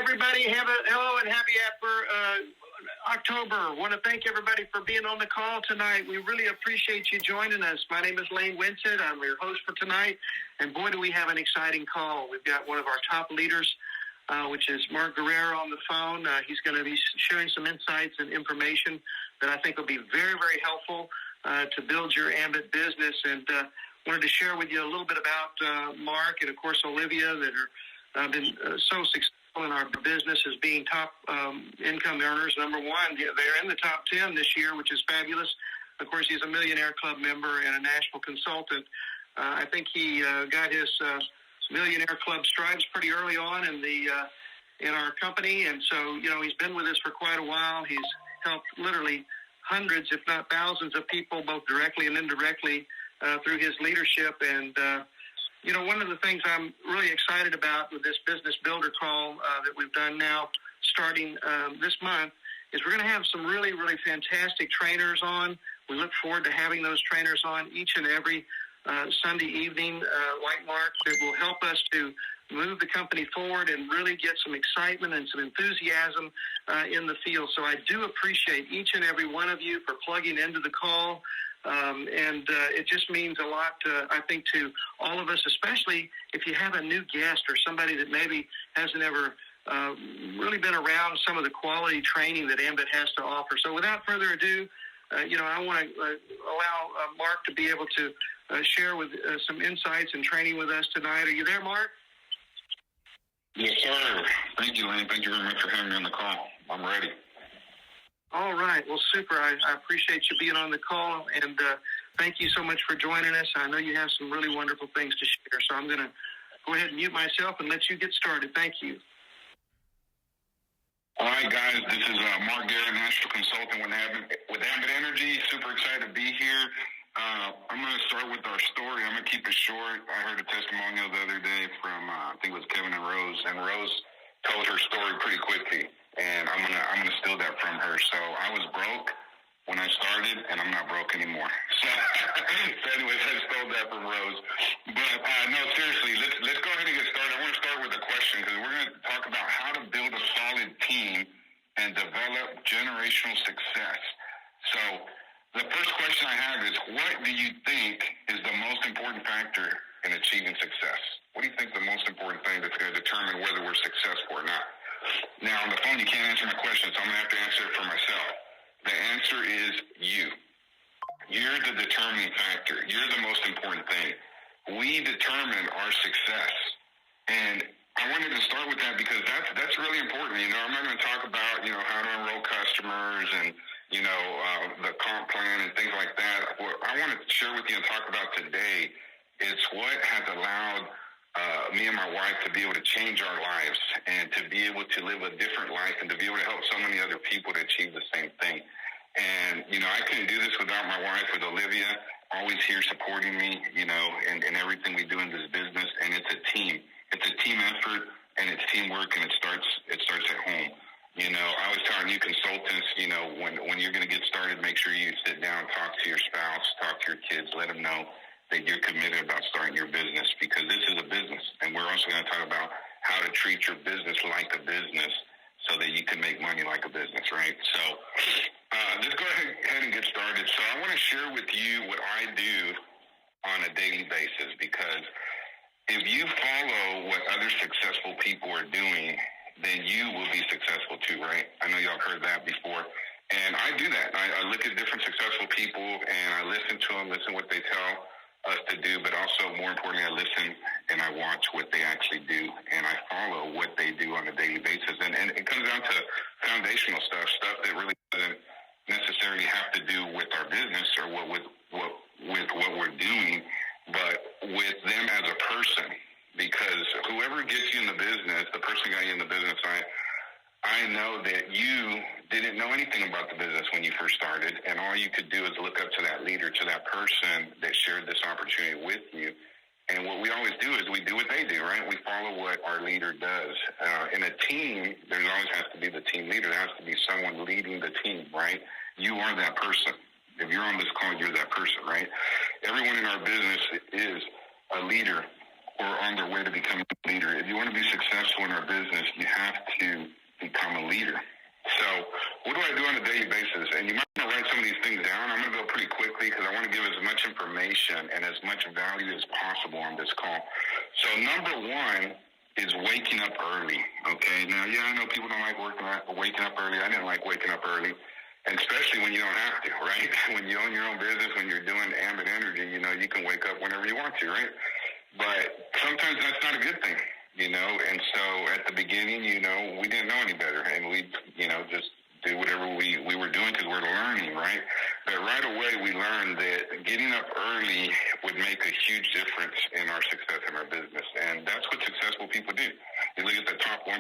everybody. Hello and happy October. Want to thank everybody for being on the call tonight. We really appreciate you joining us. My name is Lane Winsett. I'm your host for tonight. And boy, do we have an exciting call. We've got one of our top leaders, which is Mark Guerra, on the phone. He's going to be sharing some insights and information that I think will be very, very helpful to build your Ambit business. And wanted to share with you a little bit about Mark and, of course, Olivia, that are been so successful in our business as being top income earners. Number one, they're in the top 10 this year, which is fabulous. Of course, he's a Millionaire Club member and a national consultant. I think he got his Millionaire Club stripes pretty early on in our company, and so he's been with us for quite a while. He's helped literally hundreds, if not thousands, of people, both directly and indirectly, through his leadership. And one of the things I'm really excited about with this business builder call that we've done now, starting this month, is we're going to have some really, really fantastic trainers on. We look forward to having those trainers on each and every Sunday evening, like Mark, that will help us to move the company forward and really get some excitement and some enthusiasm in the field. So I do appreciate each and every one of you for plugging into the call. And it just means a lot, I think, to all of us, especially if you have a new guest or somebody that maybe hasn't ever really been around some of the quality training that Ambit has to offer. So without further ado, I want to allow Mark to be able to share with some insights and training with us tonight. Are you there, Mark? Yes, sir. Thank you, Lane. Thank you very much for having me on the call. I'm ready. All right. Well, super. I appreciate you being on the call, and thank you so much for joining us. I know you have some really wonderful things to share, so I'm going to go ahead and mute myself and let you get started. Thank you. All right, guys. This is Mark Guerra, National Consultant with Ambit Energy. Super excited to be here. I'm going to start with our story. I'm going to keep it short. I heard a testimonial the other day from, I think it was Kevin and Rose told her story pretty quickly. And I'm gonna steal that from her. So I was broke when I started, and I'm not broke anymore. So anyways, I stole that from Rose. But no, seriously, let's go ahead and get started. I want to start with a question, because we're going to talk about how to build a solid team and develop generational success. So the first question I have is, what do you think is the most important factor in achieving success? What do you think the most important thing that's going to determine whether we're successful or not? Now, on the phone, you can't answer my question, so I'm going to have to answer it for myself. The answer is you. You're the determining factor. You're the most important thing. We determine our success. And I wanted to start with that because that's really important. I'm not going to talk about, how to enroll customers and, the comp plan and things like that. What I want to share with you and talk about today is what has allowed me and my wife to be able to change our lives and to be able to live a different life and to be able to help so many other people to achieve the same thing. And, I couldn't do this without my wife, with Olivia, always here supporting me, in everything we do in this business. And it's a team. It's a team effort, and it's teamwork, and it starts at home. I always tell new consultants, when you're going to get started, make sure you sit down, talk to your spouse, talk to your kids, let them know that you're committed about starting your business, because this is a business. And we're also going to talk about how to treat your business like a business so that you can make money like a business, right? So let's go ahead and get started. So I want to share with you what I do on a daily basis, because if you follow what other successful people are doing, then you will be successful too, right? I know y'all heard that before. And I do that. I look at different successful people, and I listen to them, listen what they tell us to do, but also, more importantly, I listen and I watch what they actually do, and I follow what they do on a daily basis. And it comes down to foundational stuff that really doesn't necessarily have to do with our business or with what we're doing, but with them as a person. Because whoever gets you in the business, the person got you in the business, I know that you didn't know anything about the business when you first started, and all you could do is look up to that leader, to that person that shared this opportunity with you. And what we always do is we do what they do, right? We follow what our leader does. In a team, there always has to be the team leader. There has to be someone leading the team, right? You are that person. If you're on this call, you're that person, right? Everyone in our business is a leader or on their way to becoming a leader. If you want to be successful in our business, you have to leader. So what do I do on a daily basis? And you might want to write some of these things down. I'm going to go pretty quickly because I want to give as much information and as much value as possible on this call. So number one is waking up early, okay? Now, yeah, I know people don't like waking up early. I didn't like waking up early, and especially when you don't have to, right? When you own your own business, when you're doing Ambit Energy, you know, you can wake up whenever you want to, right? But sometimes that's not a good thing. You know, and so at the beginning, you know, we didn't know any better, and we, you know, just do whatever we were doing because we're learning, right? But right away, we learned that getting up early would make a huge difference in our success in our business, and that's what successful people do. You look at the top 1%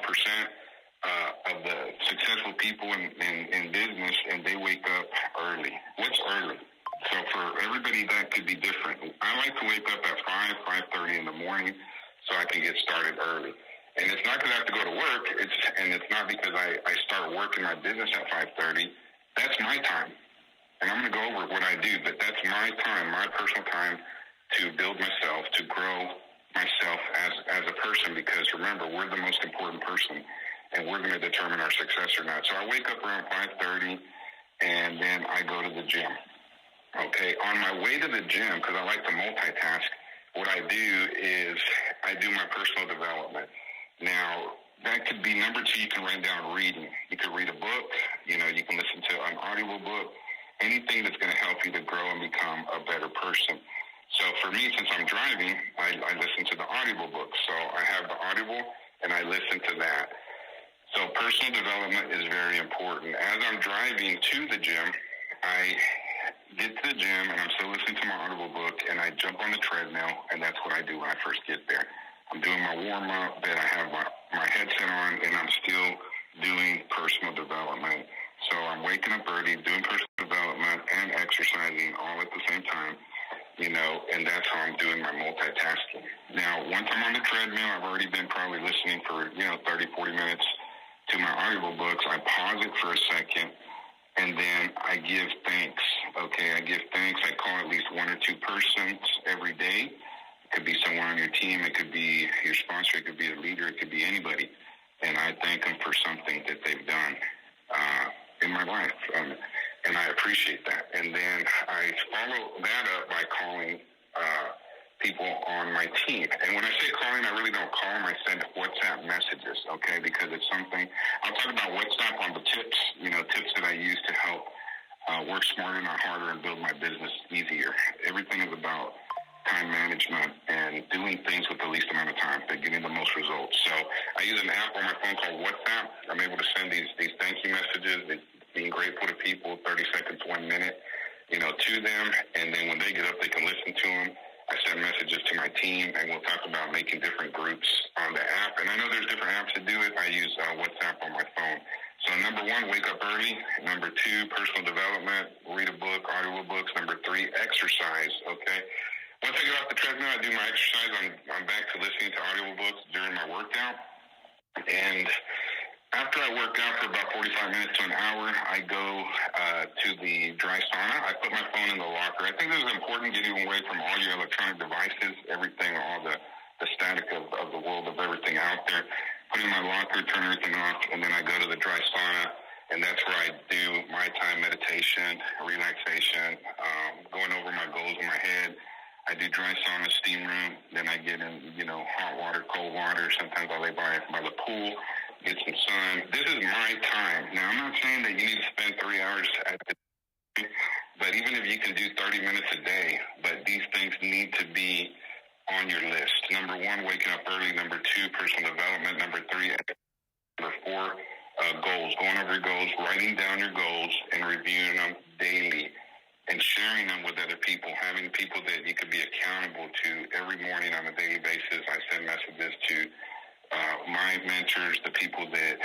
of the successful people in business, and they wake up early. What's early? So for everybody, that could be different. I like to wake up at 5:30 in the morning, so I can get started early. And it's not because I have to go to work, it's not because I start working my business at 5:30. That's my time. And I'm going to go over what I do, but that's my time, my personal time to build myself, to grow myself as a person, because remember, we're the most important person, and we're going to determine our success or not. So I wake up around 5:30, and then I go to the gym. Okay, on my way to the gym, because I like to multitask, what I do is I do my personal development. Now, that could be number two, you can write down reading. You could read a book, you know, you can listen to an audible book, anything that's going to help you to grow and become a better person. So for me, since I'm driving, I listen to the audible book. So I have the audible and I listen to that. So personal development is very important. As I'm driving to the gym, I get to the gym and I'm still listening to my audible book, and I jump on the treadmill, and that's what I do when I first get there. I'm doing my warm-up, then I have my headset on, and I'm still doing personal development. So I'm waking up early, doing personal development and exercising all at the same time, you know, and that's how I'm doing my multitasking. Now, once I'm on the treadmill, I've already been probably listening for, 30, 40 minutes to my audible books. I pause it for a second, and then I give thanks. Okay, I give thanks. I call at least one or two persons every day. It could be someone on your team. It could be your sponsor. It could be a leader. It could be anybody. And I thank them for something that they've done in my life. And I appreciate that. And then I follow that up by calling people on my team. And when I say calling, I really don't call them. I send WhatsApp messages, okay, because it's something. I'll talk about WhatsApp on the tips, tips that I use to help work smarter, not harder, and build my business easier. Everything is about time management and doing things with the least amount of time, but getting the most results. So I use an app on my phone called WhatsApp. I'm able to send these thank you messages, being grateful to people, 30 seconds, 1 minute, to them. And then when they get up, they can listen to them. I send messages to my team, and we'll talk about making different groups on the app. And I know there's different apps to do it. I use WhatsApp on my phone. So number one, wake up early. Number two, personal development, read a book, audio books. Number three, exercise, okay? Once I get off the treadmill, I do my exercise. I'm back to listening to audio books during my workout. And after I work out for about 45 minutes to an hour, I go to the dry sauna. I put my phone in the locker. I think this is important, getting away from all your electronic devices, everything, all the static of the world, of everything out there. Put it in my locker, turn everything off, and then I go to the dry sauna, and that's where I do my time meditation, relaxation, going over my goals in my head. I do dry sauna, steam room, then I get in, hot water, cold water. Sometimes I lay by the pool, get some sun. This is my time. Now, I'm not saying that you need to spend 3 hours at the gym, but even if you can do 30 minutes a day, but these things need to be on your list. Number one, waking up early. Number two, personal development. Number three, number four, goals. Going over your goals, writing down your goals, and reviewing them daily, and sharing them with other people, having people that you could be accountable to every morning on a daily basis. I send messages to my mentors, the people that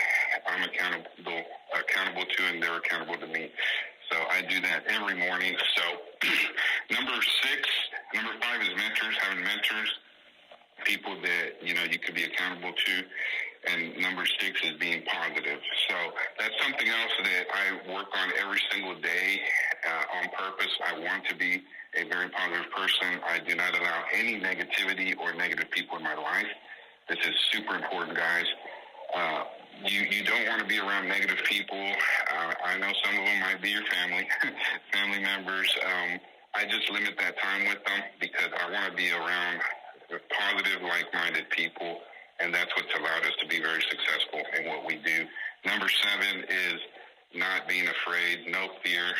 I'm accountable to, and they're accountable to me. So I do that every morning. So number five is mentors, having mentors, people that, you could be accountable to. And number six is being positive. So that's something else that I work on every single day on purpose. I want to be a very positive person. I do not allow any negativity or negative people in my life. This is super important, guys. you don't want to be around negative people. I know some of them might be your family, family members. I just limit that time with them because I want to be around positive, like-minded people, and that's what's allowed us to be very successful in what we do. Number 7 is not being afraid, no fear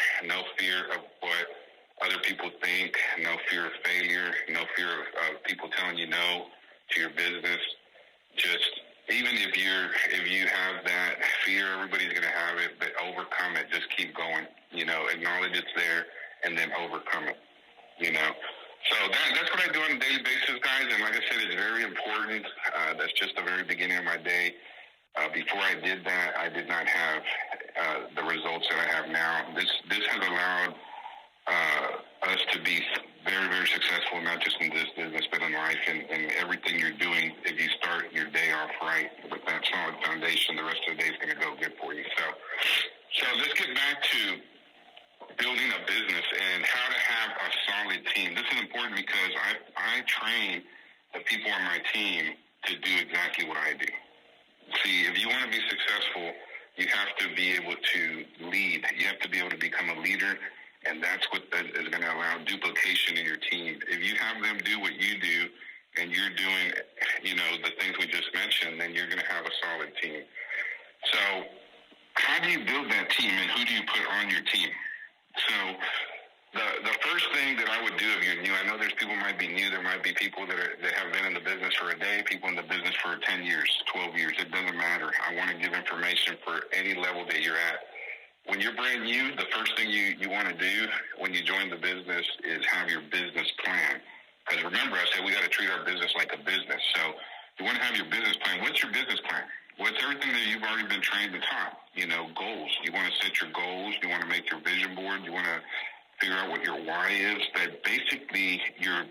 of what other people think, no fear of failure, no fear of people telling you no to your business. Just even if you have that fear, everybody's going to have it, but overcome it. Just keep going. Acknowledge it's there and then overcome it. So that's what I do on a daily basis, guys. And like I said, it's very important. That's just the very beginning of my day. Before I did that, I did not have the results that I have now. This has allowed us to be very, very successful, not just in this business, but in life and everything you're doing. If you start your day off right with that solid foundation, the rest of the day is going to go good for you. So let's get back to building a business and how to have a solid team. This is important because I train the people on my team to do exactly what I do. See, if you want to be successful, you have to be able to lead. You have to be able to become a leader, and that's what is going to allow duplication in your team. If you have them do what you do, and you're doing, the things we just mentioned, then you're going to have a solid team. So how do you build that team, and who do you put on your team? So the first thing that I would do if you're new, I know there's people might be new. There might be people that have been in the business for a day, people in the business for 10 years, 12 years. It doesn't matter. I want to give information for any level that you're at. When you're brand new, the first thing you want to do when you join the business is have your business plan. Because remember, I said we got to treat our business like a business. So you want to have your business plan. What's your business plan? What's everything that you've already been trained and taught? Goals. You want to set your goals. You want to make your vision board. You want to figure out what your why is. That basically your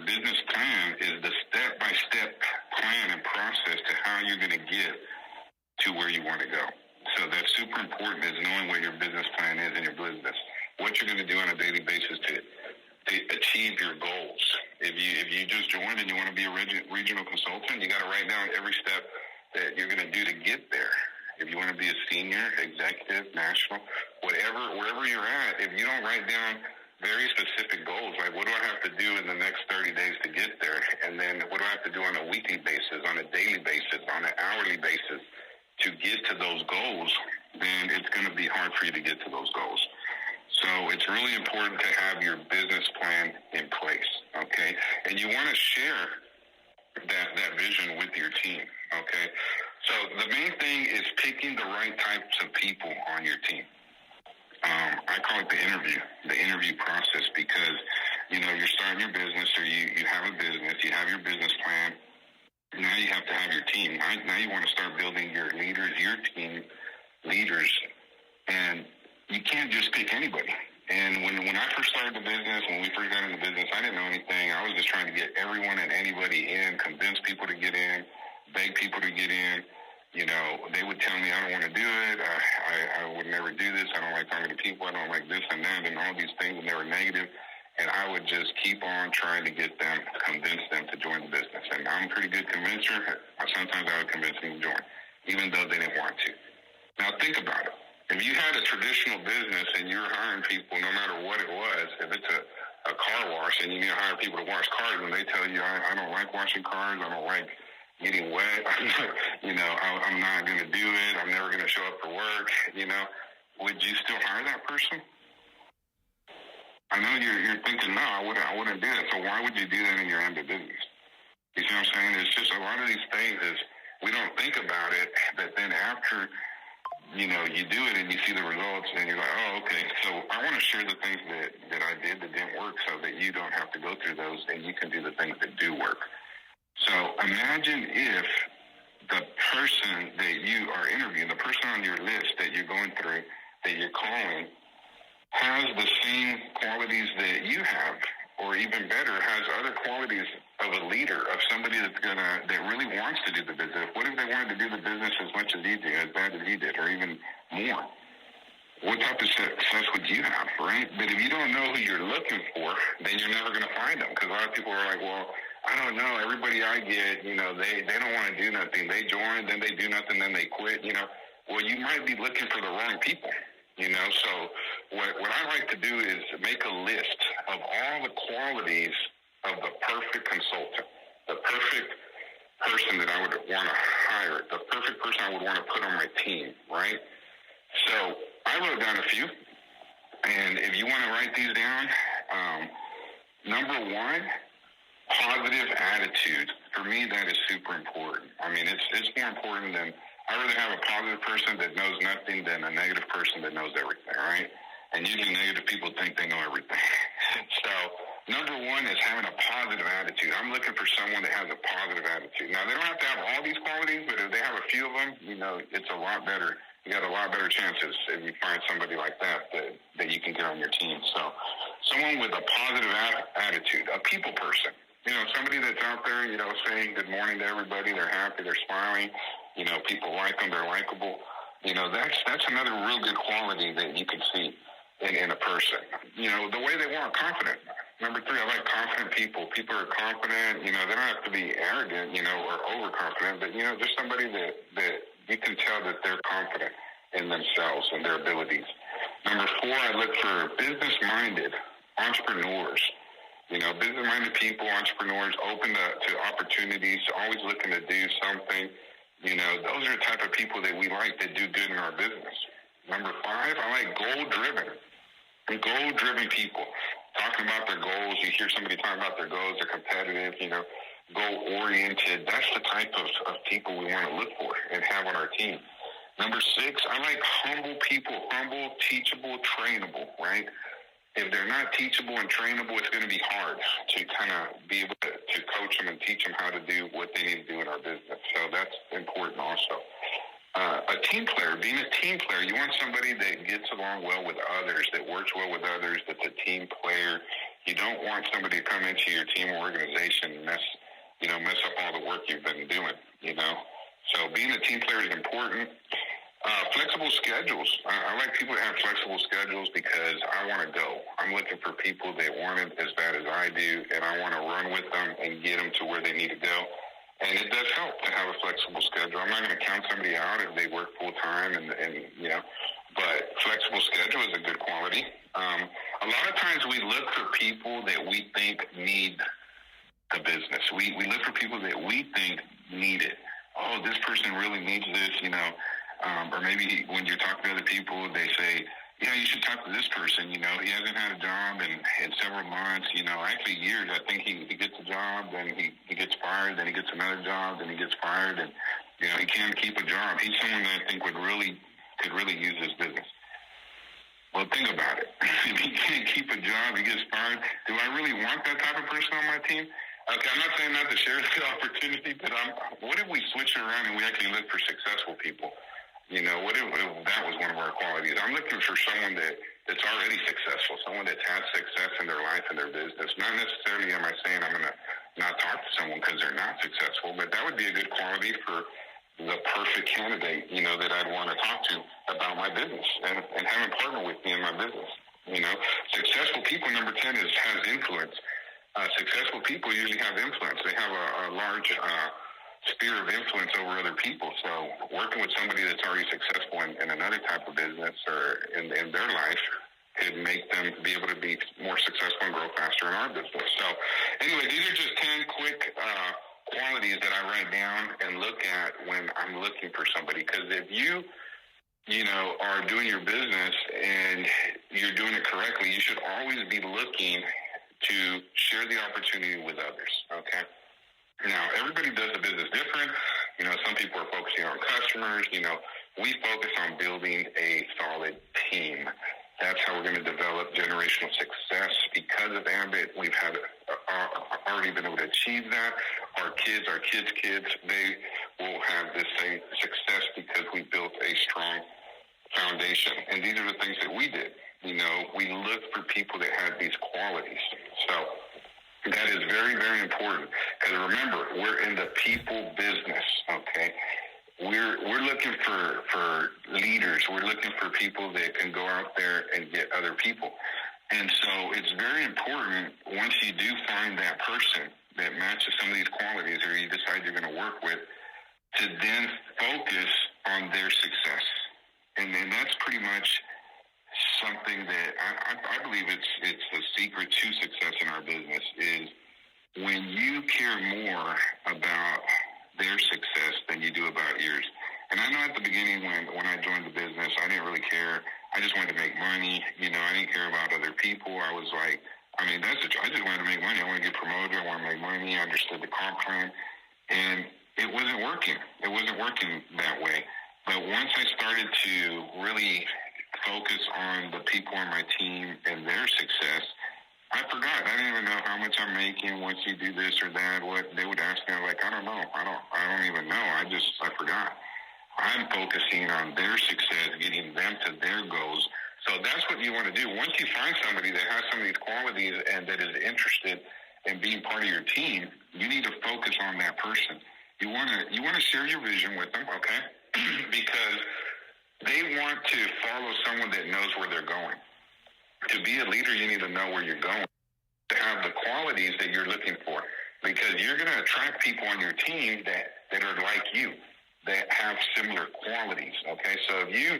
business plan is the step-by-step plan and process to how you're going to get to where you want to go. So that's super important, is knowing what your business plan is in your business. What you're going to do on a daily basis to achieve your goals. If you just joined and you want to be a regional consultant, you got to write down every step that you're going to do to get there. If you want to be a senior, executive, national, wherever you're at, if you don't write down very specific goals, like what do I have to do in the next 30 days to get there? And then what do I have to do on a weekly basis, on a daily basis, on an hourly basis to get to those goals, then it's going to be hard for you to get to those goals. So it's really important to have your business plan in place, okay? And you want to share that vision with your team, okay? So the main thing is picking the right types of people on your team. I call it the interview process, because, you're starting your business, or you have a business, you have your business plan. Now you have to have your team. Now you want to start building your leaders, your team leaders, and you can't just pick anybody. And when I first started the business, when we first got into business, I didn't know anything. I was just trying to get everyone and anybody in, convince people to get in, beg people to get in. They would tell me, I don't want to do it. I would never do this. I don't like talking to people. I don't like this and that and all these things, and they were negative. And I would just keep on trying to get them, convince them to join the business. And I'm a pretty good convincer. Sometimes I would convince them to join, even though they didn't want to. Now think about it. If you had a traditional business and you're hiring people, no matter what it was, if it's a car wash and you need to hire people to wash cars, and they tell you, I don't like washing cars, I don't like getting wet, I'm not going to do it, I'm never going to show up for work, would you still hire that person? I know you're thinking, no, I wouldn't do that. So why would you do that in your Ambit business? You see what I'm saying? It's just a lot of these things is we don't think about it, but then after, you do it and you see the results and you're like, oh, okay. So I want to share the things that I did that didn't work so that you don't have to go through those and you can do the things that do work. So imagine if the person that you are interviewing, the person on your list that you're going through, that you're calling, has the same qualities that you have, or even better, has other qualities of a leader, of somebody that really wants to do the business. What if they wanted to do the business as much as you did, as bad as you did, or even more? What type of success would you have, right? But if you don't know who you're looking for, then you're never going to find them, because a lot of people are like, well, I don't know. Everybody I get, they don't want to do nothing. They join, then they do nothing, then they quit. Well, you might be looking for the wrong people. So what I like to do is make a list of all the qualities of the perfect consultant, the perfect person that I would want to hire, the perfect person I would want to put on my team, right? So I wrote down a few, and if you want to write these down, number one, positive attitude. For me, that is super important. I mean, it's more important than, I'd rather have a positive person that knows nothing than a negative person that knows everything, right? And usually negative people think they know everything. So number one is having a positive attitude. I'm looking for someone that has a positive attitude. Now, they don't have to have all these qualities, but if they have a few of them, it's a lot better. You got a lot better chances if you find somebody like that you can get on your team. So someone with a positive attitude, a people person. Somebody that's out there, saying good morning to everybody. They're happy. They're smiling. People like them. They're likable. That's another real good quality that you can see in a person. The way they want, confident. Number three, I like confident people. People are confident. They don't have to be arrogant, or overconfident, but, just somebody that you can tell that they're confident in themselves and their abilities. Number four, I look for business-minded entrepreneurs. Business-minded people, entrepreneurs, open to opportunities, always looking to do something. Those are the type of people that we like that do good in our business. Number five, I like goal-driven people. Talking about their goals, you hear somebody talking about their goals, they're competitive, goal-oriented. That's the type of people we want to look for and have on our team. Number six, I like humble people, humble, teachable, trainable, right? If they're not teachable and trainable, it's going to be hard to kind of be able to coach them and teach them how to do what they need to do in our business. So that's important also. A team player, being a team player, you want somebody that gets along well with others, that works well with others, that's a team player. You don't want somebody to come into your team or organization and mess up all the work you've been doing, So being a team player is important. Flexible schedules. I like people that have flexible schedules because I want to go. I'm looking for people that want it as bad as I do, and I want to run with them and get them to where they need to go. And it does help to have a flexible schedule. I'm not going to count somebody out if they work full time, but flexible schedule is a good quality. A lot of times we look for people that we think need the business. We look for people that we think need it. Oh, this person really needs this, or maybe when you're talking to other people, they say, yeah, you should talk to this person. He hasn't had a job in several months, actually years. I think he gets a job, then he gets fired, then he gets another job, then he gets fired, and, he can't keep a job. He's someone that I think could really use this business. Well, think about it. If he can't keep a job, he gets fired. Do I really want that type of person on my team? Okay, I'm not saying not to share the opportunity, but what if we switch it around and we actually look for successful people? What if that was one of our qualities? I'm looking for someone that's already successful, someone that's had success in their life and their business. Not necessarily am I saying I'm going to not talk to someone because they're not successful, but that would be a good quality for the perfect candidate, that I'd want to talk to about my business and have them partner with me in my business. Successful people, number 10, has influence. Successful people usually have influence. They have a large sphere of influence over other people. So working with somebody that's already successful in another type of business or in their life could make them be able to be more successful and grow faster in our business. So anyway, these are just 10 quick qualities that I write down and look at when I'm looking for somebody. Because if you are doing your business and you're doing it correctly, you should always be looking to share the opportunity with others, okay? Now, everybody does the business different. Some people are focusing on customers. We focus on building a solid team. That's how we're going to develop generational success. Because of Ambit, we've had already been able to achieve that. Our kids, they will have the same success because we built a strong foundation. And these are the things that we did. We look for people that have these qualities. So that is very, very important. Because remember, we're in the people business, okay? We're looking for leaders. We're looking for people that can go out there and get other people. And so it's very important, once you do find that person, that matches some of these qualities or you decide you're going to work with, to then focus on their success. And then that's pretty much something that I believe it's the secret to success in our business is when you care more about their success than you do about yours. And I know at the beginning when I joined the business, I didn't really care. I just wanted to make money. I didn't care about other people. I was like, I just wanted to make money. I want to get promoted. I want to make money. I understood the comp plan. And it wasn't working. It wasn't working that way. But once I started to really focus on the people on my team and their success, I forgot. I didn't even know how much I'm making once you do this or that. What they would ask me, I'm like, I don't know. I don't even know. I forgot. I'm focusing on their success, getting them to their goals. So that's what you want to do. Once you find somebody that has some of these qualities and that is interested in being part of your team, you need to focus on that person. You want to share your vision with them, okay? Because they want to follow someone that knows where they're going. To be a leader, you need to know where you're going, to have the qualities that you're looking for, because you're going to attract people on your team that are like you, that have similar qualities, okay? So if you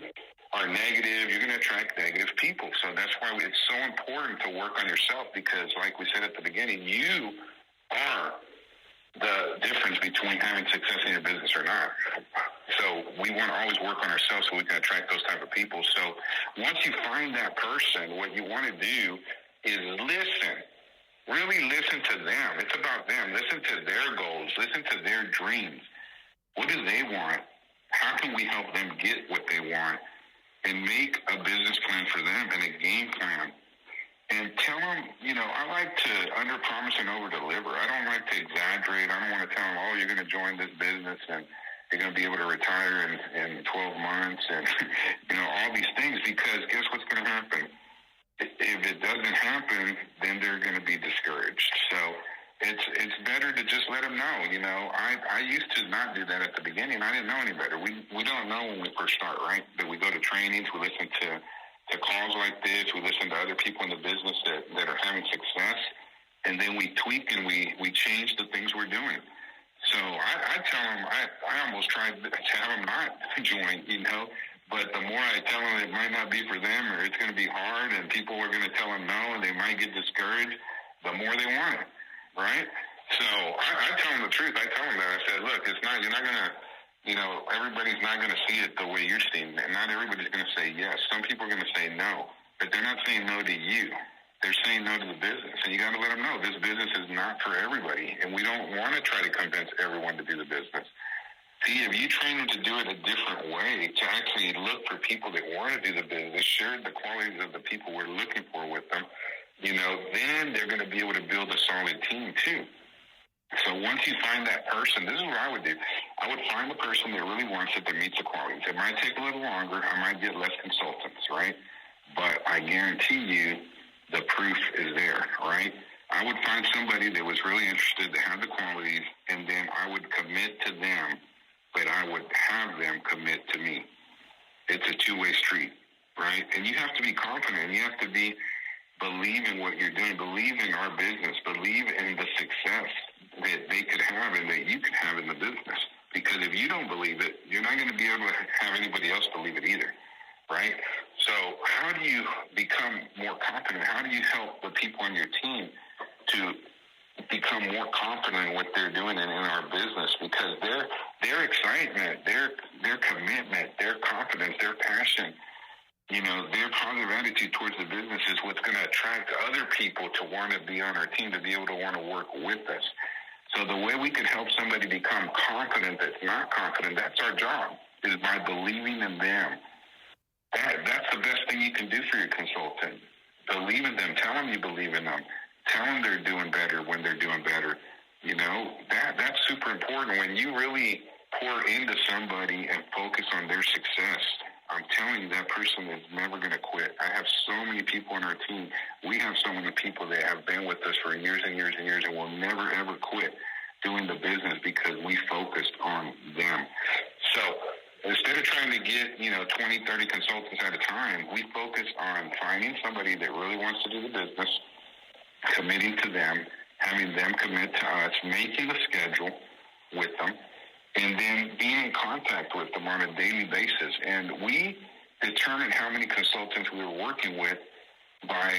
are negative, you're going to attract negative people. So that's why it's so important to work on yourself, because like we said at the beginning, you are the difference between having success in your business or not. So we want to always work on ourselves so we can attract those type of people. So once you find that person, what you want to do is listen. Really listen to them. It's about them. Listen to their goals. Listen to their dreams. What do they want? How can we help them get what they want? And make a business plan for them and a game plan. And tell them, I like to under-promise and over-deliver. I don't like to exaggerate. I don't want to tell them, oh, you're going to join this business and you're going to be able to retire in 12 months and, all these things, because guess what's going to happen? If it doesn't happen, then they're going to be discouraged. So it's better to just let them know. I used to not do that at the beginning. I didn't know any better. We don't know when we first start, right? That we go to trainings, we listen to calls like this, we listen to other people in the business that are having success, and then we tweak and we change the things we're doing. So I tell them, I almost tried to have them not join, but the more I tell them it might not be for them or it's going to be hard and people are going to tell them no and they might get discouraged, the more they want it, right? So I tell them the truth. I tell them that. I said, look, you're not going to, everybody's not going to see it the way you're seeing it. And not everybody's going to say yes. Some people are going to say no, but they're not saying no to you. They're saying no to the business. And you got to let them know this business is not for everybody. And we don't want to try to convince everyone to do the business. See, if you train them to do it a different way, to actually look for people that want to do the business, share the qualities of the people we're looking for with them, then they're going to be able to build a solid team too. So once you find that person, this is what I would do. I would find the person that really wants it, that meets the qualities. It might take a little longer. I might get less consultants, right? But I guarantee you the proof is there, right? I would find somebody that was really interested, to have the qualities, and then I would commit to them, but I would have them commit to me. It's a two-way street, right? And you have to be confident. You have to believe in what you're doing, believe in our business, believe in the success that they could have and that you could have in the business. Because if you don't believe it, you're not going to be able to have anybody else believe it either, right? So how do you become more confident? How do you help the people on your team to become more confident in what they're doing in our business? Because their excitement, their commitment, their confidence, their passion, their positive attitude towards the business is what's going to attract other people to want to be on our team, to be able to want to work with us. So the way we can help somebody become confident that's not confident, that's our job, is by believing in them. That's the best thing you can do for your consultant. Believe in them. Tell them you believe in them. Tell them they're doing better when they're doing better. That's super important. When you really pour into somebody and focus on their success, I'm telling you, that person is never going to quit. I have so many people on our team. We have so many people that have been with us for years and years and years and will never, ever quit doing the business because we focused on them. So instead of trying to get, 20, 30 consultants at a time, we focus on finding somebody that really wants to do the business, committing to them, having them commit to us, making the schedule with them, and then being in contact with them on a daily basis. And we determined how many consultants we were working with by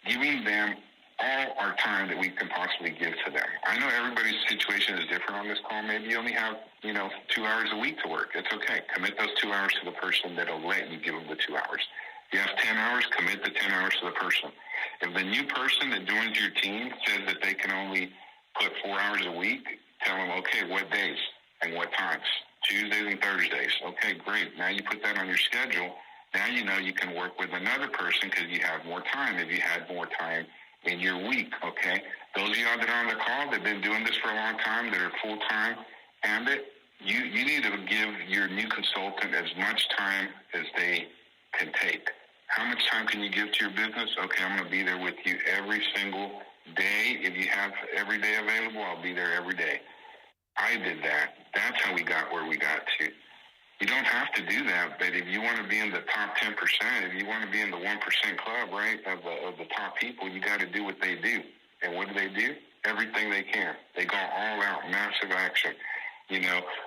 giving them all our time that we can possibly give to them. I know everybody's situation is different on this call. Maybe you only have, 2 hours a week to work. It's okay. Commit those 2 hours to the person that'll let you give them the 2 hours. If you have 10 hours, commit the 10 hours to the person. If the new person that joins your team says that they can only put 4 hours a week, tell them, okay, what days and what times? Tuesdays and Thursdays. Okay, great. Now you put that on your schedule. Now you know you can work with another person because you have more time if you had more time in your week, okay? Those of y'all that are on the call that have been doing this for a long time, that are full-time, Ambit, you need to give your new consultant as much time as they can take. How much time can you give to your business? Okay, I'm going to be there with you every single day. If you have every day available, I'll be there every day. I did that. That's how we got where we got to. You don't have to do that, but if you want to be in the top 10%, if you want to be in the 1% club, right, of the top people, you got to do what they do. And what do? Everything they can. They go all out, massive action.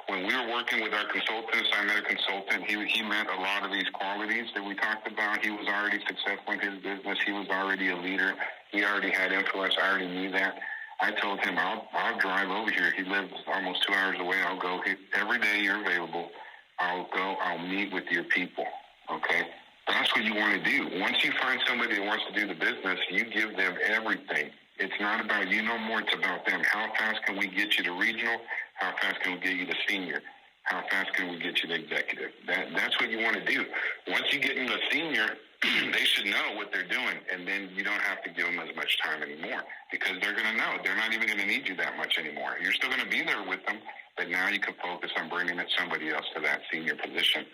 When we were working with our consultants, I met a consultant. He met a lot of these qualities that we talked about. He was already successful in his business. He was already a leader. He already had influence. I already knew that. I told him, I'll drive over here. He lives almost 2 hours away. I'll go. Every day you're available, I'll go. I'll meet with your people, okay? That's what you want to do. Once you find somebody that wants to do the business, you give them everything. It's not about you no more. It's about them. How fast can we get you to regional? How fast can we get you to senior? How fast can we get you to executive? That's what you want to do. Once you get into senior, they should know what they're doing, and then you don't have to give them as much time anymore because they're going to know. They're not even going to need you that much anymore. You're still going to be there with them, but now you can focus on bringing somebody else to that senior position.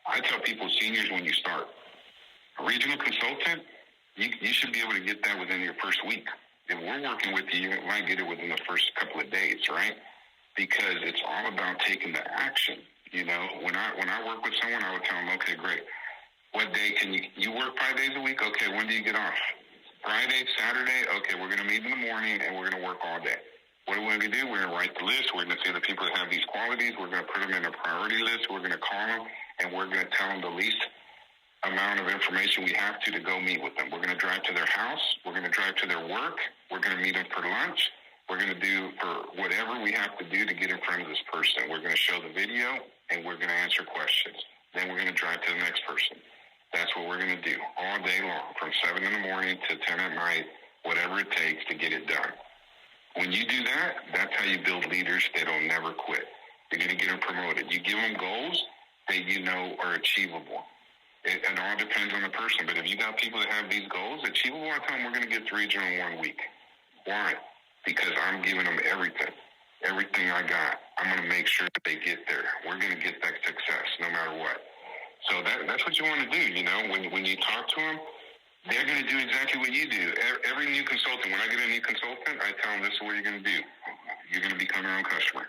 I tell people seniors when you start. A regional consultant, you should be able to get that within your first week. If we're working with you, you might get it within the first couple of days, right? Because it's all about taking the action. When I work with someone, I would tell them, okay, great. What day can you work 5 days a week? Okay, when do you get off? Friday, Saturday? Okay, we're going to meet in the morning and we're going to work all day. What are we going to do? We're going to write the list. We're going to say the people that have these qualities. We're going to put them in a priority list. We're going to call them and we're going to tell them the least amount of information we have to go meet with them. We're going to drive to their house. We're going to drive to their work. We're going to meet them for lunch. We're going to do for whatever we have to do to get in front of this person. We're going to show the video, and we're going to answer questions. Then we're going to drive to the next person. That's what we're going to do all day long, from 7 in the morning to 10 at night, whatever it takes to get it done. When you do that, that's how you build leaders that'll never quit. You're going to get them promoted. You give them goals that you know are achievable. It all depends on the person. But if you got people that have these goals achievable, I tell them we're going to get to regional in 1 week. Why? Because I'm giving them everything I got. I'm going to make sure that they get there. We're going to get that success no matter what. So that's what you want to do. When you talk to them, they're going to do exactly what you do. Every new consultant, when I get a new consultant, I tell them this is what you're going to do. You're going to become your own customer.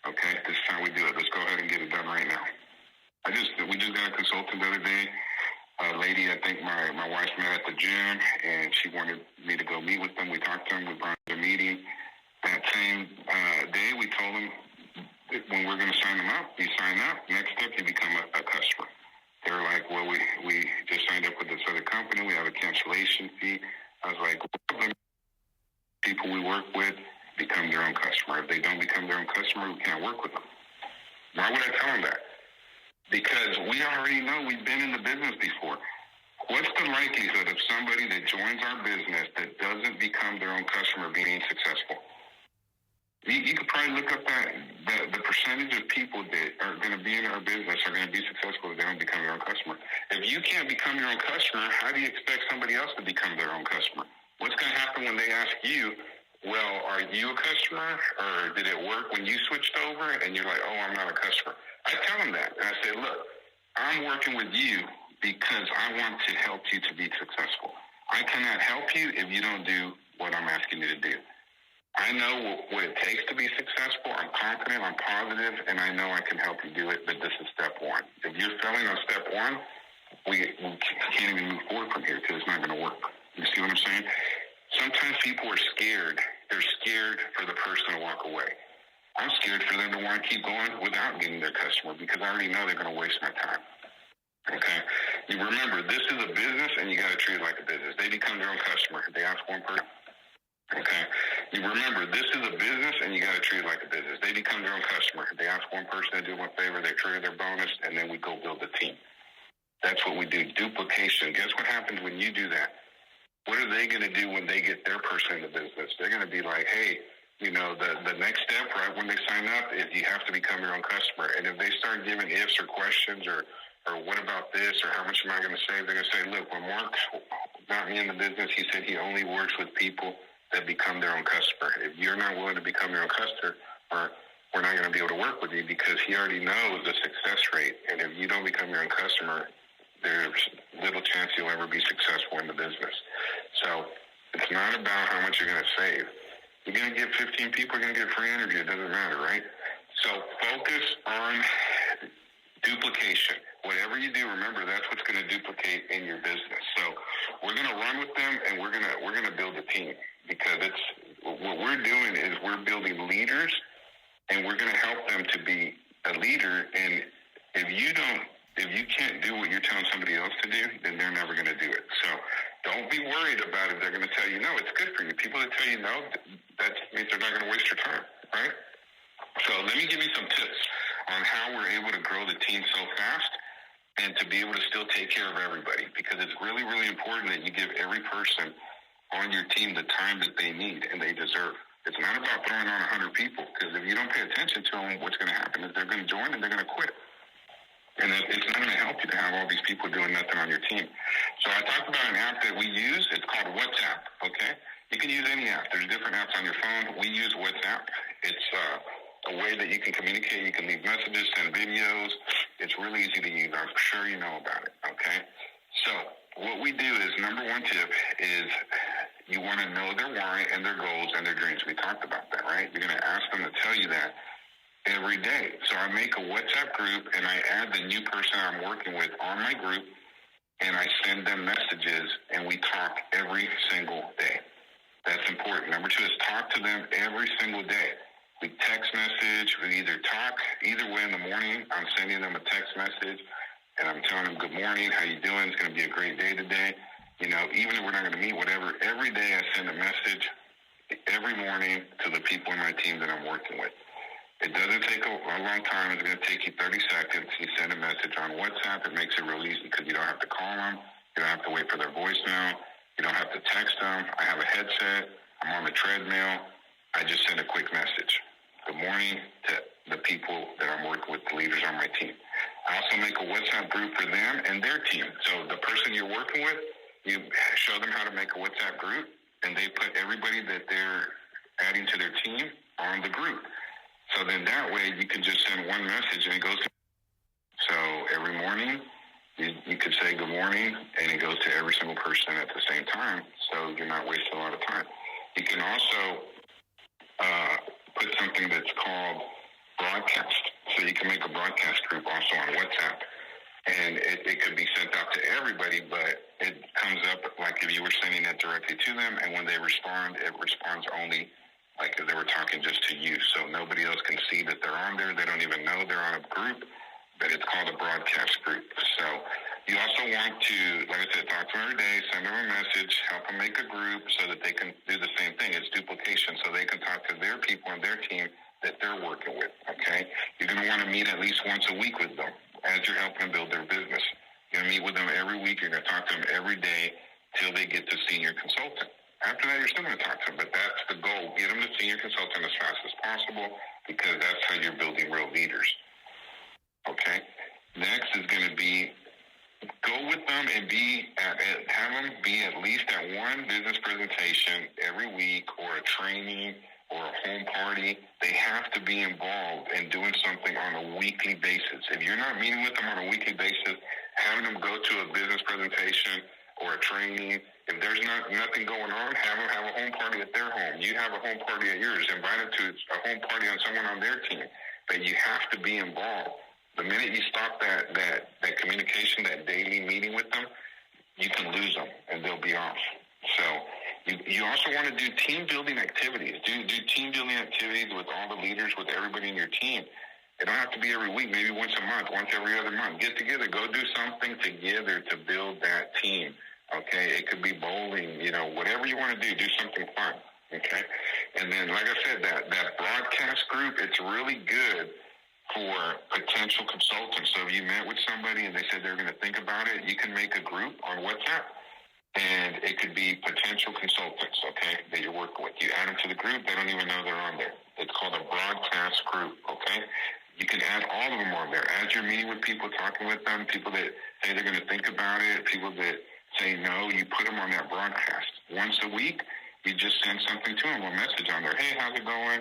Okay, this is how we do it. Let's go ahead and get it done right now. We just got a consultant the other day. A lady, I think my wife met at the gym, and she wanted me to go meet with them. We talked to them. We brought them to a meeting. That same day, we told them when we're going to sign them up, you sign up. Next step, you become a customer. They were like, well, we just signed up with this other company. We have a cancellation fee. I was like, well, people we work with become their own customer. If they don't become their own customer, we can't work with them. Why would I tell them that? Because we already know we've been in the business before. What's the likelihood of somebody that joins our business that doesn't become their own customer being successful? You could probably look up the percentage of people that are going to be in our business are going to be successful if they don't become their own customer. If you can't become your own customer, how do you expect somebody else to become their own customer? What's going to happen when they ask you, well, are you a customer, or did it work when you switched over? And you're like, oh, I'm not a customer. I tell them that. And I say, look, I'm working with you because I want to help you to be successful. I cannot help you if you don't do what I'm asking you to do. I know what it takes to be successful. I'm confident, I'm positive, and I know I can help you do it, but this is step one. If you're failing on step one, we can't even move forward from here because it's not going to work. You see what I'm saying? Sometimes people are scared they're scared for the person to walk away. I'm scared for them to want to keep going without getting their customer because I already know they're going to waste my time. Okay? You remember, this is a business, and you got to treat it like a business. They become their own customer. They ask one person. Okay? You remember, this is a business, and you got to treat it like a business. They become their own customer. They ask one person to do one favor, they trigger their bonus, and then we go build a team. That's what we do. Duplication. Guess what happens when you do that? What are they going to do when they get their person in the business? They're going to be like, hey, you know, the next step, right, when they sign up is you have to become your own customer. And if they start giving ifs or questions or what about this or how much am I going to save, they're going to say, look, when Mark got me in the business, he said he only works with people that become their own customer. If you're not willing to become your own customer, we're not going to be able to work with you because he already knows the success rate. And if you don't become your own customer, there's little chance you'll ever be successful in the business. So it's not about how much you're going to save. You're going to get 15 people, you're going to get a free interview. It doesn't matter, right? So focus on duplication. Whatever you do, remember, that's what's going to duplicate in your business. So we're going to run with them, and we're going to build a team because it's what we're doing is we're building leaders, and we're going to help them to be a leader. And if you can't do what you're telling somebody else to do, then they're never going to do it. So don't be worried about it. They're going to tell you no. It's good for you. People that tell you no, that means they're not going to waste your time, right? So let me give you some tips on how we're able to grow the team so fast and to be able to still take care of everybody, because it's really, really important that you give every person on your team the time that they need and they deserve. It's not about throwing on 100 people, because if you don't pay attention to them, what's going to happen is they're going to join and they're going to quit. And it's not going to help you to have all these people doing nothing on your team. So I talked about an app that we use. It's called WhatsApp, okay? You can use any app. There's different apps on your phone. We use WhatsApp. It's a way that you can communicate. You can leave messages, send videos. It's really easy to use. I'm sure you know about it, okay? So what we do is, number one tip is you want to know their why and their goals and their dreams. We talked about that, right? You're going to ask them to tell you that every day. So I make a WhatsApp group, and I add the new person I'm working with on my group, and I send them messages, and we talk every single day. That's important. Number two is talk to them every single day. We text message. We either talk, either way in the morning, I'm sending them a text message, and I'm telling them, good morning, how you doing? It's going to be a great day today. You know, even if we're not going to meet, whatever, every day I send a message every morning to the people in my team that I'm working with. It doesn't take a long time. It's going to take you 30 seconds. You send a message on WhatsApp. It makes it real easy because you don't have to call them. You don't have to wait for their voicemail. You don't have to text them. I have a headset. I'm on the treadmill. I just send a quick message. Good morning to the people that I'm working with, the leaders on my team. I also make a WhatsApp group for them and their team. So the person you're working with, you show them how to make a WhatsApp group, and they put everybody that they're adding to their team on the group. So then that way you can just send one message and it goes to. So every morning you could say good morning and it goes to every single person at the same time. So you're not wasting a lot of time. You can also put something that's called broadcast. So you can make a broadcast group also on WhatsApp. And it could be sent out to everybody, but it comes up like if you were sending it directly to them. And when they respond, it responds only like if they were talking just to you. So nobody else can see that they're on there. They don't even know they're on a group, but it's called a broadcast group. So you also want to, like I said, talk to them every day, send them a message, help them make a group so that they can do the same thing. It's duplication, so they can talk to their people and their team that they're working with, okay? You're going to want to meet at least once a week with them as you're helping them build their business. You're going to meet with them every week. You're going to talk to them every day till they get to senior consultant. After that, you're still going to talk to them, but that's the goal. Get them to senior consultant as fast as possible because that's how you're building real leaders. Okay? Next is going to be go with them and have them be at least at one business presentation every week or a training or a home party. They have to be involved in doing something on a weekly basis. If you're not meeting with them on a weekly basis, having them go to a business presentation or a training. If there's nothing going on, have them have a home party at their home. You have a home party at yours. Invite them to a home party on someone on their team. But you have to be involved. The minute you stop that communication, that daily meeting with them, you can lose them and they'll be off. So you also want want to do team building activities. Do team building activities with all the leaders, with everybody in your team. It don't have to be every week, maybe once a month, once every other month. Get together, go do something together to build that team, okay? It could be bowling, whatever you want to do something fun, okay? And then, like I said, that broadcast group, it's really good for potential consultants. So if you met with somebody and they said they're going to think about it, you can make a group on WhatsApp. And it could be potential consultants, okay, that you're working with. You add them to the group, they don't even know they're on there. It's called a broadcast group, okay? You can add all of them on there. As you're meeting with people, talking with them, people that say they're going to think about it, people that say no, you put them on that broadcast. Once a week, you just send something to them, a message on there. Hey, how's it going?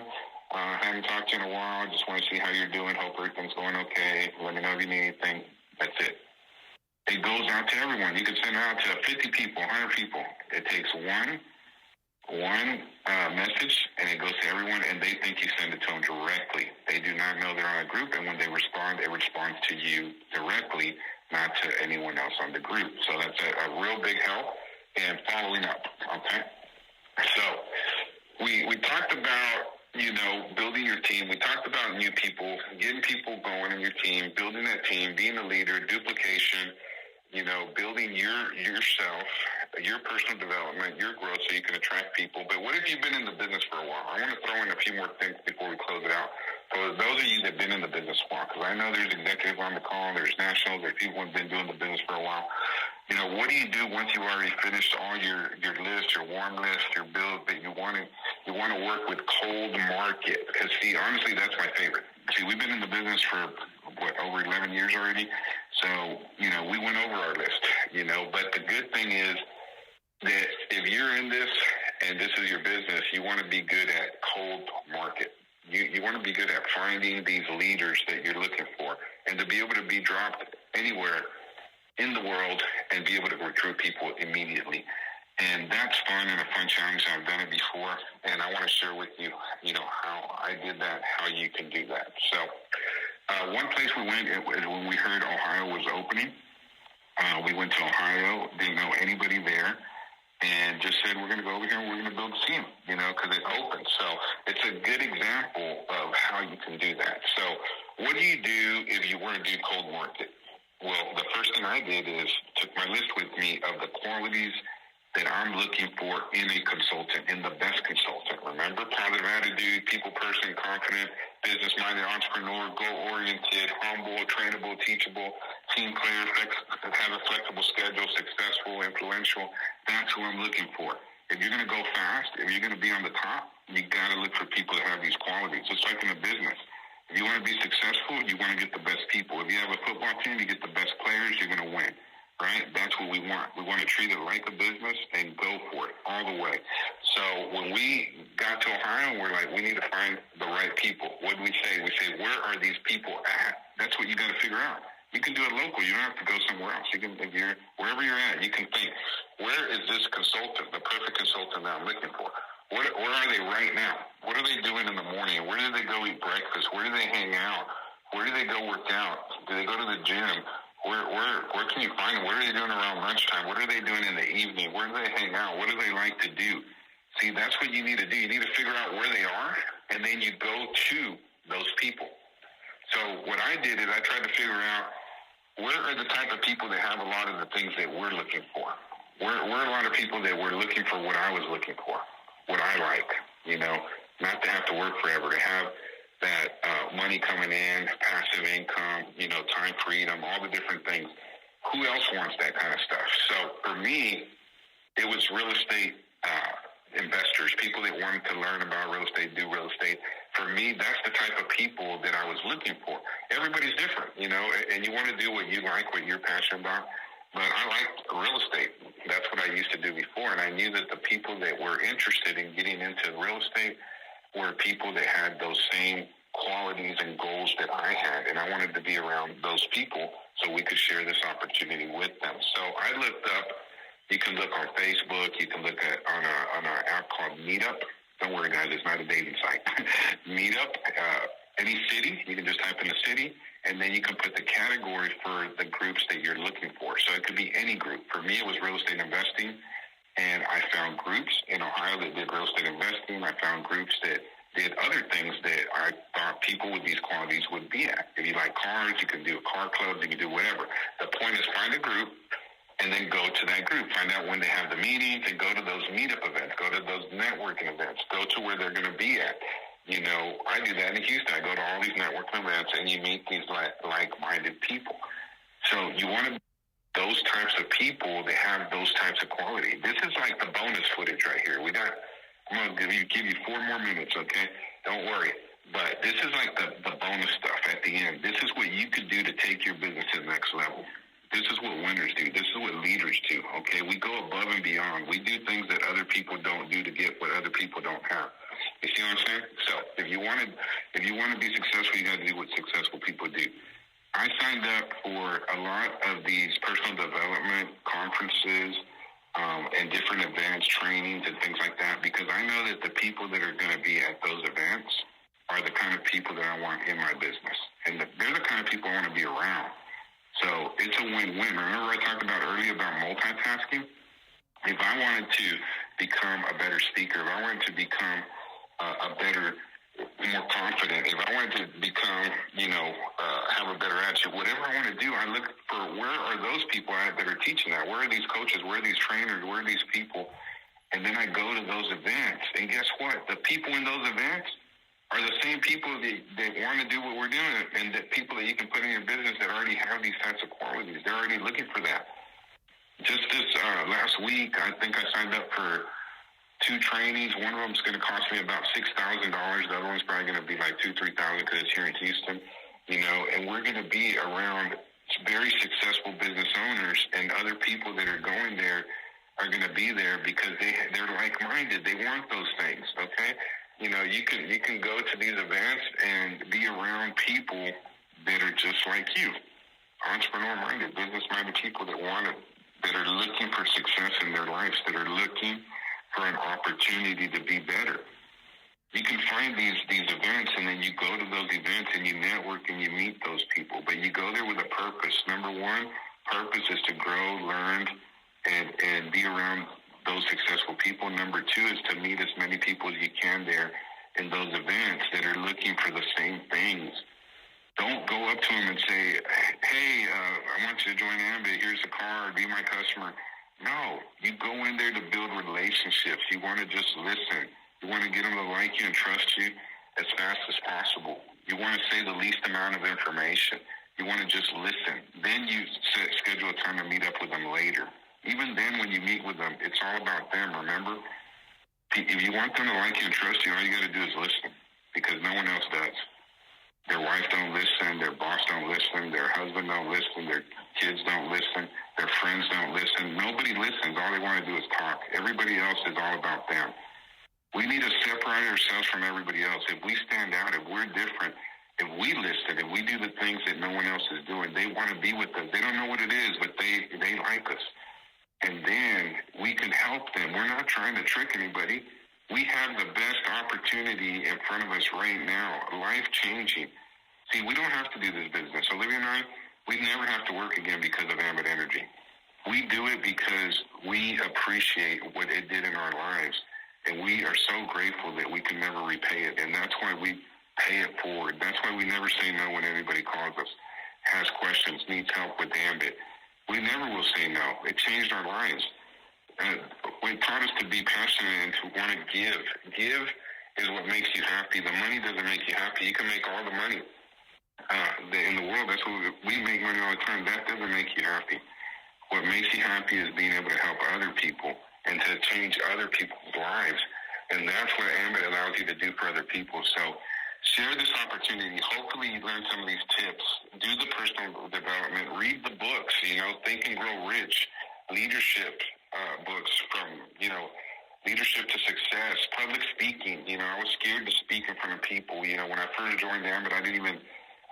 Haven't talked to you in a while. Just want to see how you're doing. Hope everything's going okay. Let me know if you need anything. That's it. It goes out to everyone. You can send it out to 50 people, 100 people. It takes one message, and it goes to everyone, and they think you send it to them directly. They do not know they're on a group, and when they respond, it responds to you directly, not to anyone else on the group. So that's a real big help in following up, okay? So we talked about, building your team. We talked about new people, getting people going in your team, building that team, being a leader, duplication, building yourself, your personal development, your growth so you can attract people. But what if you've been in the business for a while? I want to throw in a few more things before we close it out. So those of you that have been in the business for a while, because I know there's executives on the call, there's nationals, there's people who have been doing the business for a while. What do you do once you already finished all your list, your warm list, your build that you want to work with cold market? Because, see, honestly, that's my favorite. See, we've been in the business for, over 11 years already. So, we went over our list, but the good thing is that if you're in this and this is your business, you want to be good at cold market. You want to be good at finding these leaders that you're looking for and to be able to be dropped anywhere in the world and be able to recruit people immediately. And that's fun and a fun challenge. I've done it before, and I want to share with you, how I did that, how you can do that. So one place we went is when we heard Ohio was opening. We went to Ohio, didn't know anybody there, and just said, we're going to go over here and we're going to build a team, because it opened. So it's a good example of how you can do that. So what do you do if you want to do cold market? Well, the first thing I did is took my list with me of the qualities that I'm looking for in a consultant, in the best consultant. Remember, positive attitude, people person, confident, business-minded, entrepreneur, goal-oriented, humble, trainable, teachable, team player, have a flexible schedule, successful, influential. That's who I'm looking for. If you're going to go fast, if you're going to be on the top, you got to look for people that have these qualities. It's like in a business. If you want to be successful, you want to get the best people. If you have a football team, you get the best players, you're going to win. Right? That's what we want. We want to treat it like a business and go for it all the way. So when we got to Ohio, we're like, we need to find the right people. What do we say? We say, where are these people at? That's what you got to figure out. You can do it local. You don't have to go somewhere else. You can, if you're wherever you're at, you can think, where is this consultant, the perfect consultant that I'm looking for? Where are they right now? What are they doing in the morning? Where do they go eat breakfast? Where do they hang out? Where do they go work out? Do they go to the gym? Where can you find them? What are they doing around lunchtime? What are they doing in the evening? Where do they hang out? What do they like to do? See, that's what you need to do. You need to figure out where they are, and then you go to those people. So what I did is I tried to figure out where are the type of people that have a lot of the things that we're looking for. Where are a lot of people that were looking for what I was looking for, what I like, not to have to work forever, to have that money coming in, passive income, time freedom, all the different things. Who else wants that kind of stuff? So for me, it was real estate investors, people that wanted to learn about real estate, do real estate. For me, that's the type of people that I was looking for. Everybody's different, and you want to do what you like, what you're passionate about. But I liked real estate. That's what I used to do before, and I knew that the people that were interested in getting into real estate were people that had those same qualities and goals that I had, and I wanted to be around those people so we could share this opportunity with them. So I looked up, you can look on Facebook, you can look at on an app called Meetup. Don't worry, guys, it's not a dating site. Meetup, any city, you can just type in the city, and then you can put the category for the groups that you're looking for. So it could be any group. For me, it was real estate investing, And I found groups in Ohio that did real estate investing. I found groups that did other things that I thought people with these qualities would be at. If you like cars, you can do a car club, you can do whatever. The point is find a group and then go to that group. Find out when they have the meetings and go to those meetup events, go to those networking events, go to where they're going to be at. You know, I do that in Houston. I go to all these networking events and you meet these like-minded people. So you want to those types of people that have those types of quality. This is like the bonus footage right here. I'm going to give you 4 more minutes, okay? Don't worry. But this is like the bonus stuff at the end. This is what you could do to take your business to the next level. This is what winners do. This is what leaders do, okay? We go above and beyond. We do things that other people don't do to get what other people don't have. You see what I'm saying? So if you want to be successful, you got to do what successful people do. I signed up for a lot of these personal development conferences and different events, trainings, and things like that, because I know that the people that are going to be at those events are the kind of people that I want in my business. And they're the kind of people I want to be around. So it's a win-win. Remember I talked about earlier about multitasking? If I wanted to become a better speaker, if I wanted to become a better, more confident, if I wanted to become, have a better attitude, whatever I want to do, I look for where are those people at that are teaching that? Where are these coaches? Where are these trainers? Where are these people? And then I go to those events. And guess what? The people in those events are the same people that want to do what we're doing, and the people that you can put in your business that already have these types of qualities. They're already looking for that. Just this last week, I think I signed up for 2 trainings. One of them is going to cost me about $6,000. The other one's probably going to be like $2,000-$3,000 because it's here in Houston, and we're going to be around very successful business owners, and other people that are going there are going to be there because they're like-minded. They want those things, okay? You can go to these events and be around people that are just like you, entrepreneur-minded, business-minded people that are looking for success in their lives, that are looking for an opportunity to be better. You can find these events, and then you go to those events and you network and you meet those people, but you go there with a purpose. Number 1, purpose is to grow, learn, and be around those successful people. Number 2 is to meet as many people as you can there in those events that are looking for the same things. Don't go up to them and say, hey, I want you to join Ambit. Here's a car. Be my customer. No, you go in there to build relationships. You want to just listen. You want to get them to like you and trust you as fast as possible. You want to say the least amount of information. You want to just listen. Then you schedule a time to meet up with them later. Even then, when you meet with them, it's all about them, remember? If you want them to like you and trust you, all you got to do is listen, because no one else does. Their wife don't listen, their boss don't listen, their husband don't listen, their kids don't listen, their friends don't listen. Nobody listens. All they want to do is talk. Everybody else is all about them. We need to separate ourselves from everybody else. If we stand out, if we're different, if we listen, if we do the things that no one else is doing, they want to be with us. They don't know what it is, but they like us. And then we can help them. We're not trying to trick anybody. We have the best opportunity in front of us right now, life-changing. See, we don't have to do this business. Olivia and I, we never have to work again because of Ambit Energy. We do it because we appreciate what it did in our lives, and we are so grateful that we can never repay it, and that's why we pay it forward. That's why we never say no when anybody calls us, has questions, needs help with Ambit. We never will say no. It changed our lives. It taught us to be passionate and to want to give. Give is what makes you happy. The money doesn't make you happy. You can make all the money in the world. That's what we make money all the time. That doesn't make you happy. What makes you happy is being able to help other people and to change other people's lives. And that's what Ambit allows you to do for other people. So share this opportunity. Hopefully you learn some of these tips. Do the personal development. Read the books, Think and Grow Rich, leadership books from, leadership to success, public speaking. I was scared to speak in front of people. When I first joined Ambit,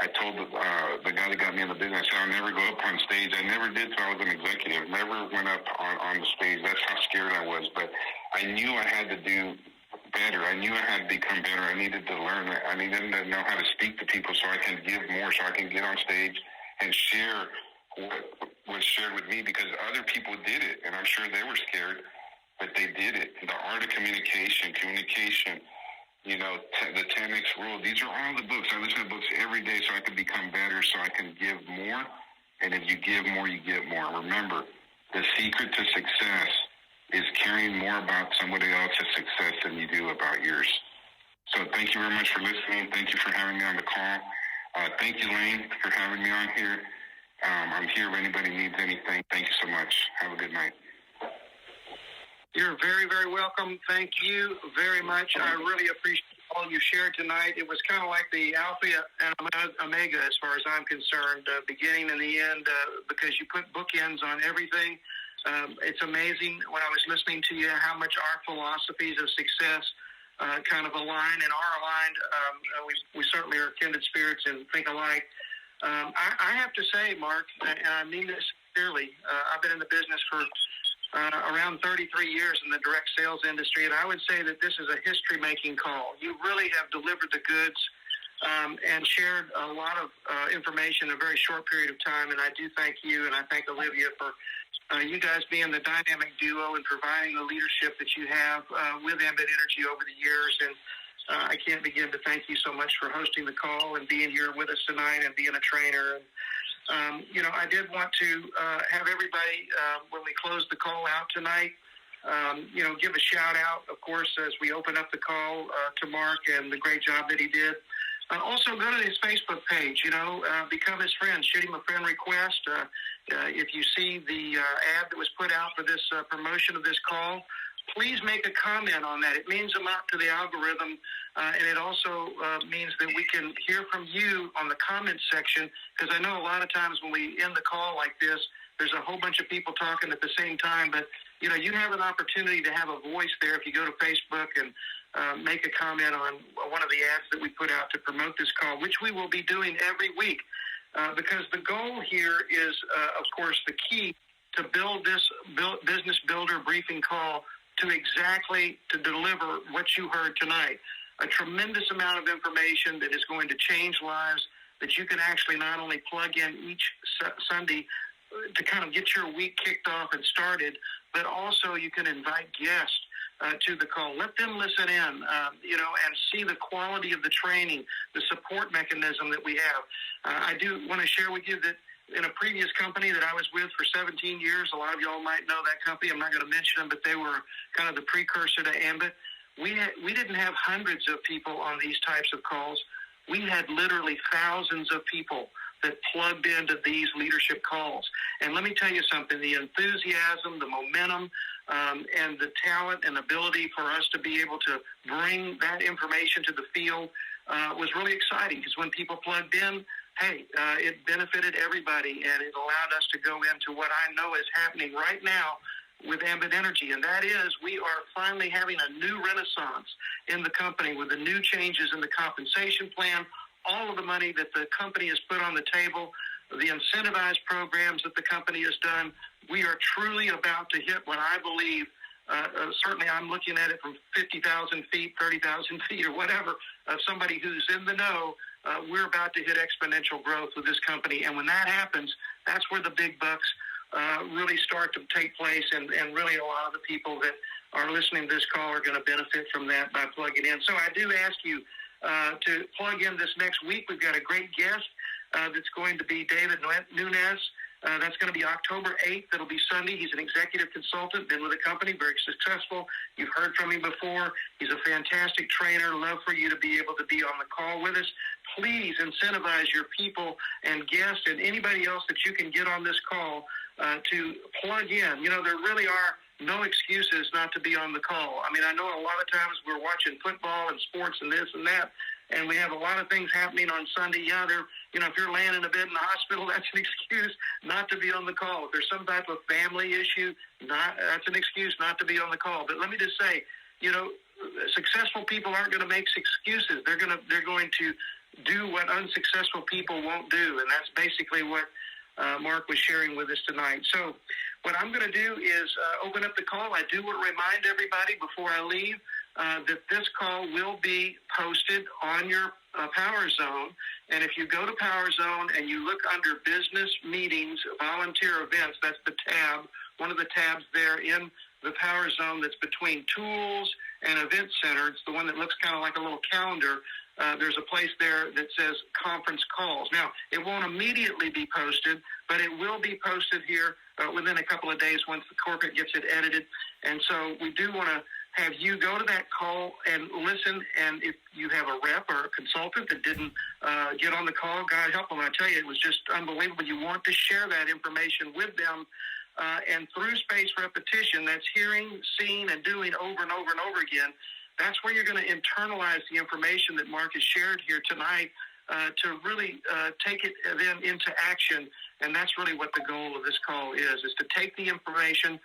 I told the guy that got me in the business, I said, I'll never go up on stage. I never did till I was an executive. Never went up on the stage. That's how scared I was. But I knew I had to do better. I knew I had to become better. I needed to learn. I needed to know how to speak to people so I can give more, so I can get on stage and share what was shared with me, because other people did it, and I'm sure they were scared. but they did it. The art of communication, the 10X rule. These are all the books. I listen to books every day so I can become better, so I can give more. And if you give more, you get more. Remember, the secret to success is caring more about somebody else's success than you do about yours. So thank you very much for listening. Thank you for having me on the call. Thank you, Lane, for having me on here. I'm here if anybody needs anything. Thank you so much. Have a good night. You're very, very welcome. Thank you very much. I really appreciate all you shared tonight. It was kind of like the alpha and omega as far as I'm concerned, beginning and the end, because you put bookends on everything. It's amazing when I was listening to you how much our philosophies of success kind of align and are aligned. We certainly are kindred spirits and think alike. I have to say, Mark, and I mean this sincerely, I've been in the business for around 33 years in the direct sales industry, and I would say that this is a history-making call. You really have delivered the goods and shared a lot of information in a very short period of time, and I do thank you, and I thank Olivia for you guys being the dynamic duo and providing the leadership that you have with Ambit Energy over the years, and I can't begin to thank you so much for hosting the call and being here with us tonight and being a trainer. I did want to have everybody, when we close the call out tonight, give a shout out, of course, as we open up the call to Mark and the great job that he did. Also, go to his Facebook page, become his friend, shoot him a friend request. If you see the ad that was put out for this promotion of this call, please make a comment on that. It means a lot to the algorithm, and it also means that we can hear from you on the comments section, because I know a lot of times when we end the call like this, there's a whole bunch of people talking at the same time, but you have an opportunity to have a voice there if you go to Facebook and make a comment on one of the ads that we put out to promote this call, which we will be doing every week, because the goal here is, of course, the key to build this business builder briefing call to deliver what you heard tonight. A tremendous amount of information that is going to change lives, that you can actually not only plug in each Sunday to kind of get your week kicked off and started, but also you can invite guests to the call. Let them listen in, and see the quality of the training, the support mechanism that we have. I do want to share with you that in a previous company that I was with for 17 years, a lot of y'all might know that company. I'm not going to mention them, but they were kind of the precursor to Ambit. We didn't have hundreds of people on these types of calls. We had literally thousands of people that plugged into these leadership calls. And let me tell you something, the enthusiasm, the momentum, and the talent and ability for us to be able to bring that information to the field was really exciting, because when people plugged in, it benefited everybody, and it allowed us to go into what I know is happening right now with Ambit Energy, and that is we are finally having a new renaissance in the company with the new changes in the compensation plan, all of the money that the company has put on the table, the incentivized programs that the company has done. We are truly about to hit what I believe, certainly I'm looking at it from 50,000 feet, 30,000 feet, or whatever, of somebody who's in the know. We're about to hit exponential growth with this company. And when that happens, that's where the big bucks really start to take place. And really a lot of the people that are listening to this call are going to benefit from that by plugging in. So I do ask you to plug in this next week. We've got a great guest that's going to be David Nunez. That's going to be October 8th. That'll be Sunday. He's an executive consultant, been with the company, very successful. You've heard from him before. He's a fantastic trainer. Love for you to be able to be on the call with us. Please incentivize your people and guests and anybody else that you can get on this call to plug in. There really are no excuses not to be on the call. I mean, I know a lot of times we're watching football and sports and this and that, and we have a lot of things happening on Sunday. Yeah, if you're laying in a bed in the hospital, that's an excuse not to be on the call. If there's some type of family issue, that's an excuse not to be on the call. But let me just say, successful people aren't going to make excuses. They're going to do what unsuccessful people won't do, and that's basically what Mark was sharing with us tonight. So what I'm going to do is open up the call. I do want to remind everybody before I leave that this call will be posted on your Power Zone. And if you go to Power Zone and you look under Business Meetings, Volunteer Events, that's the tab, one of the tabs there in the Power Zone that's between Tools and Event Center. It's the one that looks kind of like a little calendar. There's a place there that says Conference Calls. Now, it won't immediately be posted, but it will be posted here within a couple of days once the corporate gets it edited. And so we do want to have you go to that call and listen. And if you have a rep or a consultant that didn't get on the call, God help them. I tell you, it was just unbelievable. You want to share that information with them. And through spaced repetition, that's hearing, seeing, and doing over and over and over again. That's where you're going to internalize the information that Mark has shared here tonight to really take it then into action. And that's really what the goal of this call is to take the information.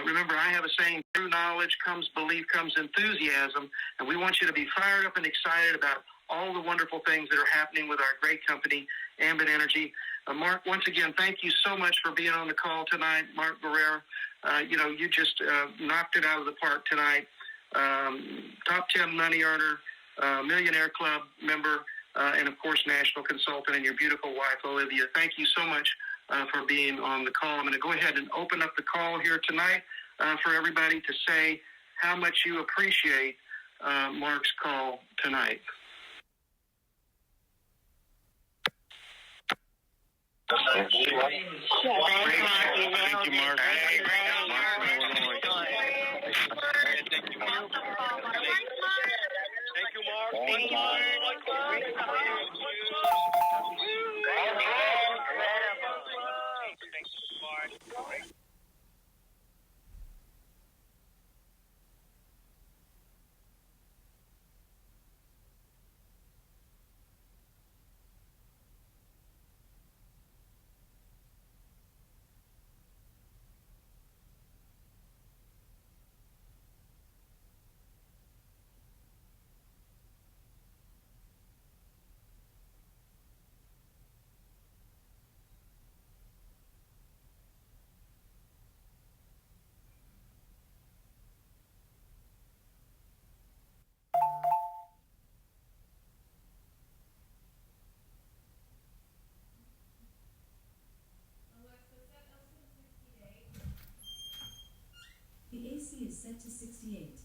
Remember, I have a saying, through knowledge comes belief, comes enthusiasm. And we want you to be fired up and excited about all the wonderful things that are happening with our great company, Ambit Energy. Mark, once again, thank you so much for being on the call tonight. Mark Guerra, you just knocked it out of the park tonight. Top 10 money earner, Millionaire Club member, and of course, national consultant, and your beautiful wife, Olivia. Thank you so much for being on the call. I'm going to go ahead and open up the call here tonight for everybody to say how much you appreciate Mark's call tonight. Thank you, Mark. The AC is set to 68.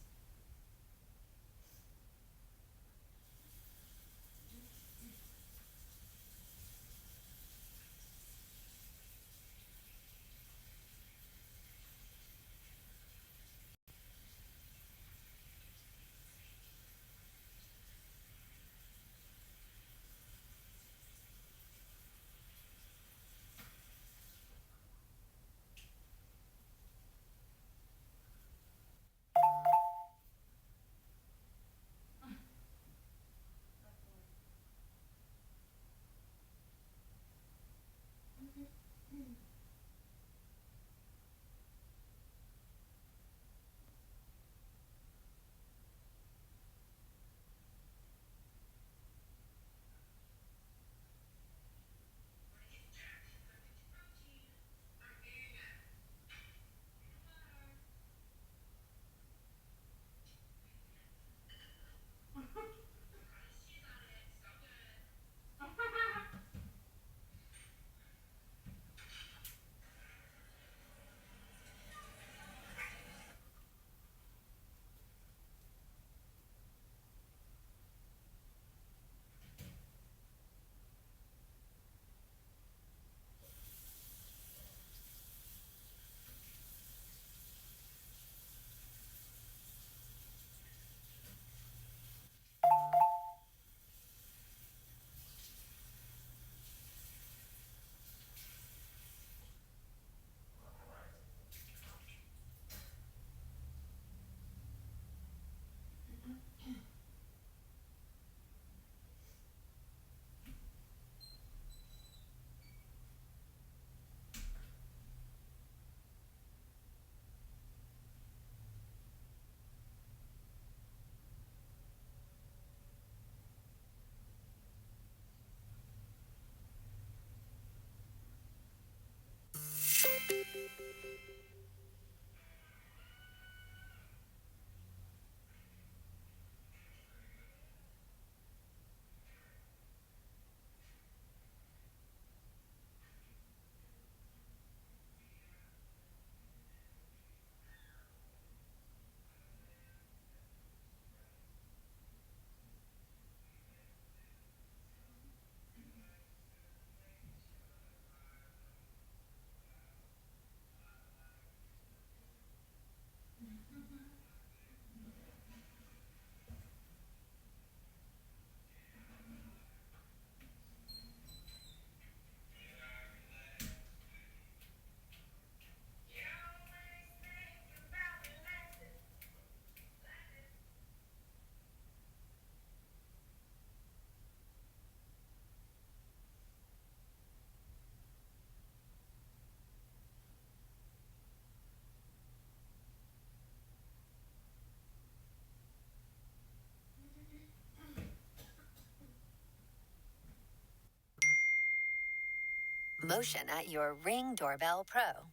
promotion at your Ring Doorbell Pro.